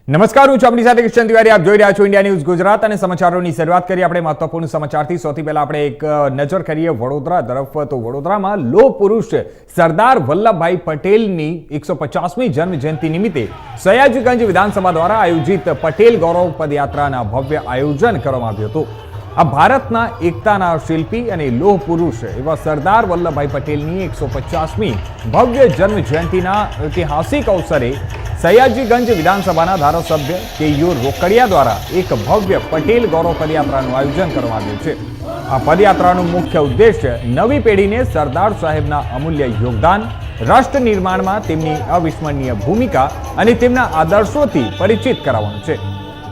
નમસ્કાર, હું છું આપની સાથે કિશન તિવારી. આપ જોઈ રહ્યા છો ઇન્ડિયા ન્યૂઝ ગુજરાત અને સમાચારોની શરૂઆત કરીએ આપણે મહત્વપૂર્ણ સમાચારથી. સૌથી પહેલા આપણે એક નજર કરીએ વડોદરા તરફ. તો વડોદરામાં લોહ પુરુષ સરદાર વલ્લભભાઈ પટેલની 150મી જન્મ જયંતિ નિમિત્તે સયાજીગંજ વિધાનસભા દ્વારા આયોજિત પટેલ ગૌરવ પદયાત્રાના ભવ્ય આયોજન કરવામાં આવ્યું હતું. આ ભારતના એકતાના શિલ્પી અને લોહ પુરુષ એવા સરદાર વલ્લભભાઈ પટેલની 150મી ભવ્ય જન્મ જયંતિના ઐતિહાસિક અવસરે સયાજીગંજ વિધાનસભાના ધારાસભ્ય કેયુર રોકડિયા દ્વારા એક ભવ્ય પટેલ ગૌરવ પદયાત્રાનું આયોજન કરવામાં આવ્યું છે. આ પદયાત્રાનું મુખ્ય ઉદ્દેશ્ય નવી પેઢીને સરદાર સાહેબના અમૂલ્ય યોગદાન, રાષ્ટ્ર નિર્માણમાં તેમની અવિસ્મરણીય ભૂમિકા અને તેમના આદર્શોથી પરિચિત કરાવવાનું છે.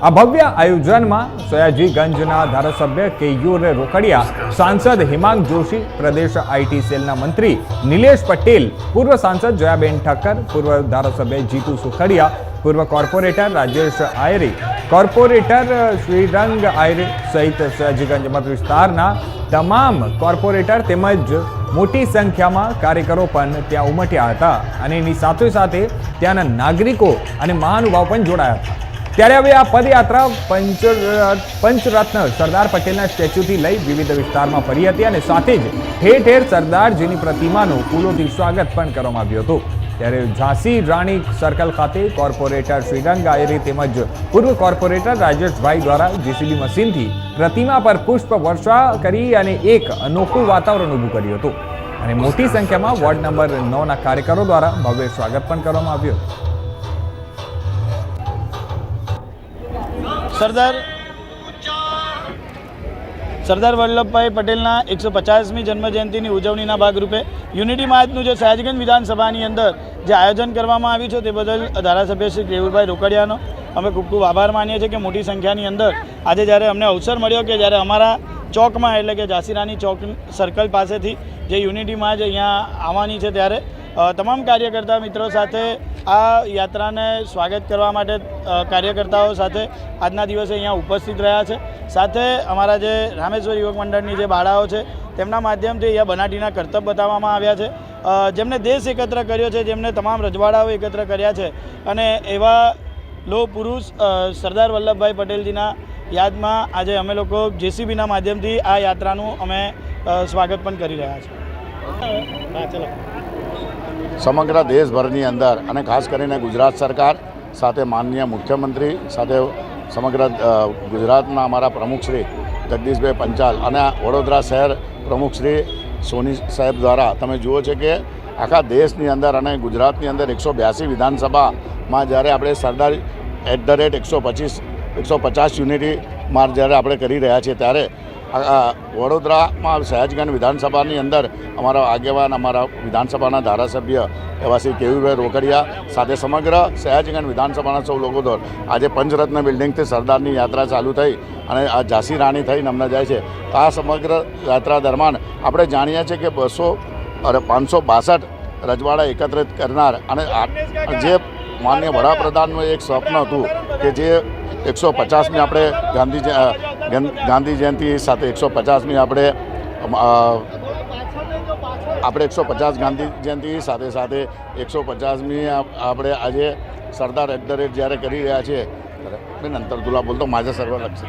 આ ભવ્ય આયોજનમાં સયાજીગંજના ધારાસભ્ય કેયુર રોકડિયા, સાંસદ હિમાંગ જોશી, પ્રદેશ આઈટી સેલના મંત્રી નિલેશ પટેલ, પૂર્વ સાંસદ જયાબેન ઠક્કર, પૂર્વ ધારાસભ્ય જીતુ સુખડિયા, પૂર્વ કોર્પોરેટર રાજેશ આયરે, કોર્પોરેટર શ્રીરંગ આયરે સહિત સયાજીગંજ મત વિસ્તારના તમામ કોર્પોરેટર તેમજ મોટી સંખ્યામાં કાર્યકરો પણ ત્યાં ઉમટ્યા હતા અને એની સાથે સાથે ત્યાંના નાગરિકો અને મહાનુભાવ પણ જોડાયા હતા. ત્યારે હવે આ પદયાત્રા પંચરત્ન સરદાર પટેલના સ્ટેચ્યુથી લઈ વિવિધ વિસ્તારમાં ફરી હતી અને સાથે જ ઠેર ઠેર સરદારજીની પ્રતિમાનું ફૂલોથી સ્વાગત પણ કરવામાં આવ્યું હતું. ત્યારે ઝાંસી રાણી સર્કલ ખાતે કોર્પોરેટર શ્રીરંગ આયરે તેમજ પૂર્વ કોર્પોરેટર રાજેશભાઈ દ્વારા જેસીબી મશીનથી પ્રતિમા પર પુષ્પ વર્ષા કરી અને એક અનોખું વાતાવરણ ઊભું કર્યું હતું અને મોટી સંખ્યામાં વોર્ડ નંબર 9ના કાર્યકરો દ્વારા ભવ્ય સ્વાગત પણ કરવામાં આવ્યું. સરદાર વલ્લભભાઈ પટેલના 150મી જન્મજયંતિની ઉજવણીના ભાગરૂપે યુનિટી માર્ચનું જે સયાજીગંજ વિધાનસભાની અંદર જે આયોજન કરવામાં આવ્યું છે તે બદલ ધારાસભ્ય શ્રી કેયુરભાઈ રોકડિયાનો અમે ખૂબ ખૂબ આભાર માનીએ છીએ કે મોટી સંખ્યાની અંદર આજે જ્યારે અમને અવસર મળ્યો કે જ્યારે અમારા ચોકમાં એટલે કે ઝાંસી રાણી ચોક સર્કલ પાસેથી જે યુનિટી માર્ચ અહીંયા આવવાની છે ત્યારે તમામ કાર્યકર્તા મિત્રો સાથે આ યાત્રાને સ્વાગત કરવા માટે કાર્યકર્તાઓ સાથે આજના દિવસે અહીંયા ઉપસ્થિત રહ્યા છે. સાથે અમારા જે રામેશ્વર યુવક મંડળની જે બાળાઓ છે તેમના માધ્યમથી અહીંયા બનાટીના કરતબ બતાવવામાં આવ્યા છે, જેમને દેશ એકત્ર કર્યો છે, જેમને તમામ રજવાડાઓ એકત્ર કર્યા છે અને એવા લોહ પુરુષ સરદાર વલ્લભભાઈ પટેલજીના યાદમાં આજે અમે લોકો જેસીબીના માધ્યમથી આ યાત્રાનું અમે સ્વાગત પણ કરી રહ્યા છીએ. સમગ્ર દેશભરની અંદર અને ખાસ કરીને ગુજરાત સરકાર સાથે માનનીય મુખ્યમંત્રી સાથે સમગ્ર ગુજરાતના અમારા પ્રમુખશ્રી જગદીશભાઈ પંચાલ અને વડોદરા શહેર પ્રમુખશ્રી સોની સાહેબ દ્વારા તમે જુઓ છે કે આખા દેશની અંદર અને ગુજરાતની અંદર 182 વિધાનસભામાં જ્યારે આપણે સરદાર @150 યુનિટી માર્ચ જ્યારે આપણે કરી રહ્યા છીએ ત્યારે વડોદરામાં સયાજીગંજ વિધાનસભાની અંદર અમારા આગેવાન અમારા વિધાનસભાના ધારાસભ્ય એવા શ્રી કેયુરભાઈ રોકડિયા સાથે સમગ્ર સયાજીગંજ વિધાનસભાના સૌ લોકો દ્વારા આજે પંચરત્ન બિલ્ડિંગથી સરદારની યાત્રા ચાલુ થઈ અને આ ઝાંસી રાણી થઈને અમને જાય છે. તો આ સમગ્ર યાત્રા દરમિયાન આપણે જાણીએ છીએ કે 562 રજવાડા એકત્રિત કરનાર અને જે માનનીય વડાપ્રધાનનું એક સ્વપ્ન હતું કે જે 150મી આપણે ગાંધી જયંતિ સાથે 150મી આપણે 150 ગાંધી જયંતિ સાથે સાથે 150મી આપણે આજે સરદાર @ જ્યારે કરી રહ્યા છીએ. નંतर તુલા બોલતો माझं सर्व लक्ष